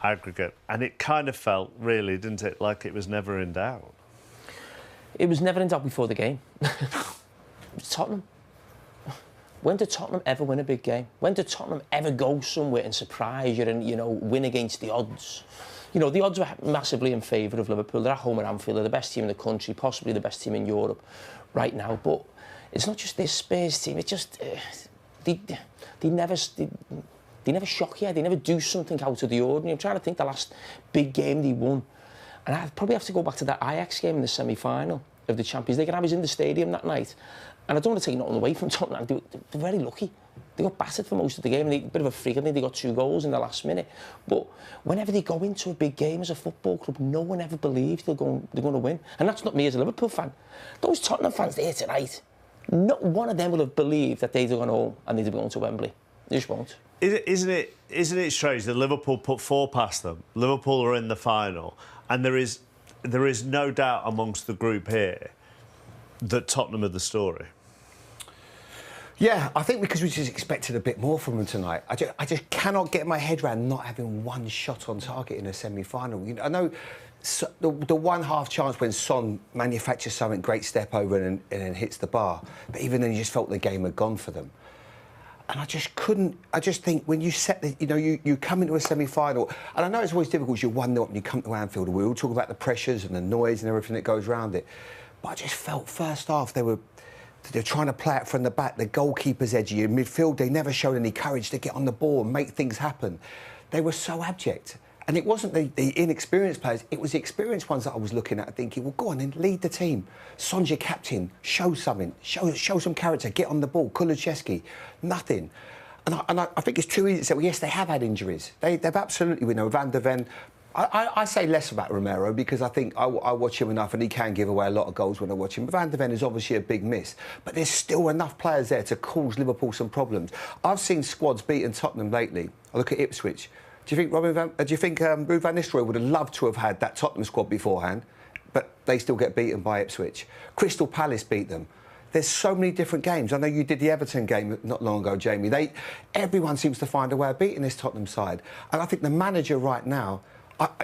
aggregate, and it kind of felt, really, didn't it, like it was never in doubt. It was never in doubt before the game. Tottenham. When did Tottenham ever win a big game? When did Tottenham ever go somewhere and surprise you and, you know, win against the odds? You know, the odds were massively in favour of Liverpool. They're at home at Anfield. They're the best team in the country, possibly the best team in Europe right now. But it's not just this Spurs team. It's just they never shock you. They never do something out of the ordinary. I'm trying to think the last big game they won. And I'd probably have to go back to that Ajax game in the semi-final of the Champions League. And I was in the stadium that night. And I don't want to take nothing away from Tottenham. They're very lucky. They got battered for most of the game. And a bit of a freak. I think they got 2 goals in the last minute. But whenever they go into a big game as a football club, no one ever believes they're going to win. And that's not me as a Liverpool fan. Those Tottenham fans there tonight, not one of them will have believed that they'd have gone home and they'd be going to Wembley. They just won't. Isn't it strange that Liverpool put 4 past them? Liverpool are in the final, and there is no doubt amongst the group here that Tottenham are the story. Yeah, I think because we just expected a bit more from them tonight. I just cannot get my head around not having one shot on target in a semi-final. You know, I know the one half chance when Son manufactures something, great step over and then hits the bar, but even then you just felt the game had gone for them. And I just couldn't. I just think when you set the, you know, you come into a semi-final, and I know it's always difficult. You're 1-0 up and you come to Anfield. We all talk about the pressures and the noise and everything that goes around it, but I just felt first half they're trying to play it from the back. The goalkeeper's edgy. In midfield, they never showed any courage to get on the ball and make things happen. They were so abject. And it wasn't the inexperienced players, it was the experienced ones that I was looking at thinking, well, go on then, lead the team. Son's your captain, show something, show some character, get on the ball. Kulusevski, nothing. And I think it's too easy to say, well, yes, they have had injuries. They've absolutely, you know, Van der Ven. I say less about Romero because I think I watch him enough and he can give away a lot of goals when I watch him. But Van der Ven is obviously a big miss. But there's still enough players there to cause Liverpool some problems. I've seen squads beating Tottenham lately. I look at Ipswich. Do you think Ruud van Nistelrooy would have loved to have had that Tottenham squad beforehand, but they still get beaten by Ipswich? Crystal Palace beat them. There's so many different games. I know you did the Everton game not long ago, Jamie. Everyone seems to find a way of beating this Tottenham side. And I think the manager right now,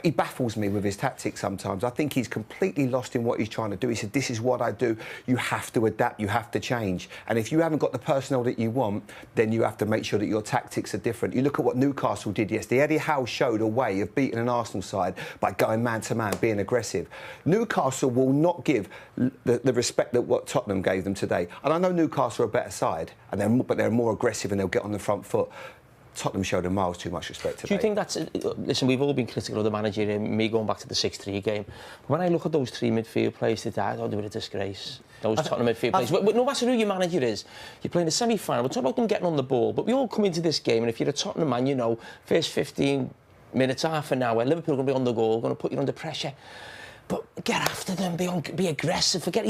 he baffles me with his tactics sometimes. I think he's completely lost in what he's trying to do. He said, this is what I do. You have to adapt. You have to change. And if you haven't got the personnel that you want, then you have to make sure that your tactics are different. You look at what Newcastle did yesterday. Eddie Howe showed a way of beating an Arsenal side by going man-to-man, being aggressive. Newcastle will not give the respect that what Tottenham gave them today. And I know Newcastle are a better side, but they're more aggressive and they'll get on the front foot. Tottenham showed a miles too much respect today. Do you think that's... Listen, we've all been critical of the manager, me going back to the 6-3 game. When I look at those 3 midfield players today, I thought they were a disgrace. Those Tottenham midfield players. No matter who your manager is, you're playing a semi-final. We're talking about them getting on the ball, but we all come into this game, and if you're a Tottenham man, you know, first 15 minutes, half an hour, Liverpool are going to be on the goal, going to put you under pressure. But get after them, be aggressive. Forget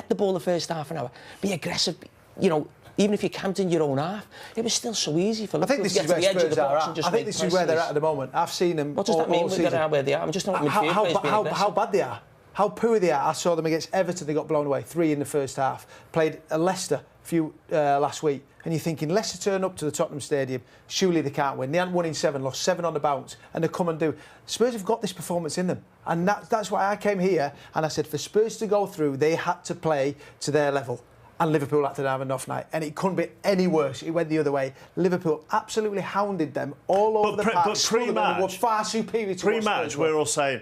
the ball the first half an hour. Be aggressive, you know. Even if you're camped in your own half, it was still so easy for Liverpool to get to the edge of the box and just I think this is where they're at the moment. I've seen them. What does that mean when they're where they are? I'm just not how bad they are, how poor they are. I saw them against Everton. They got blown away 3 in the first half. Played Leicester last week, and you're thinking Leicester turn up to the Tottenham Stadium. Surely they can't win. They hadn't won in 7, lost 7 on the bounce, and they come and do. Spurs have got this performance in them, and that's why I came here and I said for Spurs to go through, they had to play to their level. And Liverpool had to have an off night, and it couldn't be any worse. It went the other way. Liverpool absolutely hounded them all over the park. But pre-match, were far superior to pre-match, we're all saying,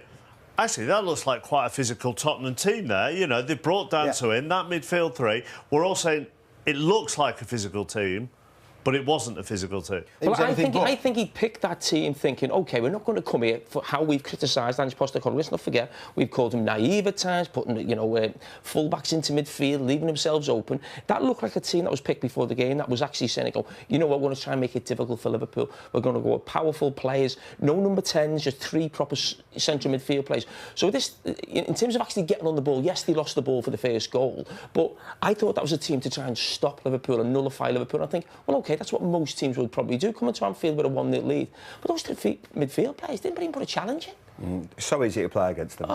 actually, that looks like quite a physical Tottenham team there. You know, they've brought Danso in, that midfield 3. We're all saying it looks like a physical team, but it wasn't a physical team. Well, I think he picked that team thinking, OK, we're not going to come here for how we've criticised Ange Postecoglou. Let's not forget, we've called him naive at times, putting, you know, full-backs into midfield, leaving themselves open. That looked like a team that was picked before the game, that was actually saying, oh, you know what, we're going to try and make it difficult for Liverpool. We're going to go with powerful players, no number 10s, just 3 proper central midfield players. So this, in terms of actually getting on the ball, yes, they lost the ball for the first goal, but I thought that was a team to try and stop Liverpool and nullify Liverpool. And I think, well, OK, that's what most teams would probably do, come into Anfield with a 1-0 lead. But those 3 midfield players didn't even put a challenge in. So easy to play against them.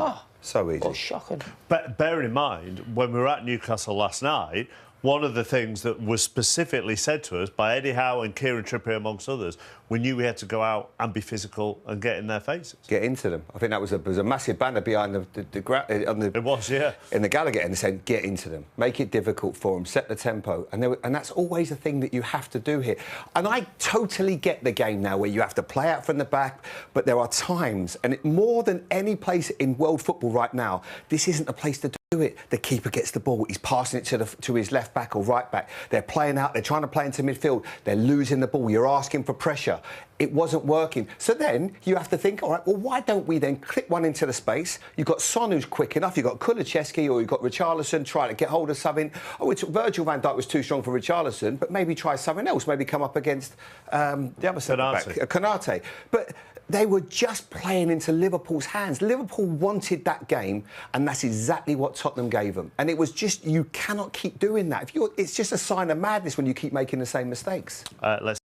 So easy. But shocking. But bear in mind, when we were at Newcastle last night, one of the things that was specifically said to us by Eddie Howe and Kieran Trippier, amongst others, we knew we had to go out and be physical and get in their faces. Get into them. I think that was a massive banner behind on the. It was, yeah. In the Gallagher end, saying get into them, make it difficult for them, set the tempo, and that's always a thing that you have to do here. And I totally get the game now where you have to play out from the back, but there are times, and more than any place in world football right now, this isn't a place to do it. The keeper gets the ball, he's passing it to his left back or right back. They're playing out, they're trying to play into midfield, they're losing the ball, you're asking for pressure. It wasn't working. So then you have to think, all right, well, why don't we then clip one into the space? You've got Son who's quick enough, you've got Kulusevski or you've got Richarlison trying to get hold of something. Oh, Virgil van Dijk was too strong for Richarlison, but maybe try something else, maybe come up against the other centre-back, Konate. But they were just playing into Liverpool's hands. Liverpool wanted that game, and that's exactly what Tottenham gave them. And it was just, you cannot keep doing that. It's just a sign of madness when you keep making the same mistakes. Let's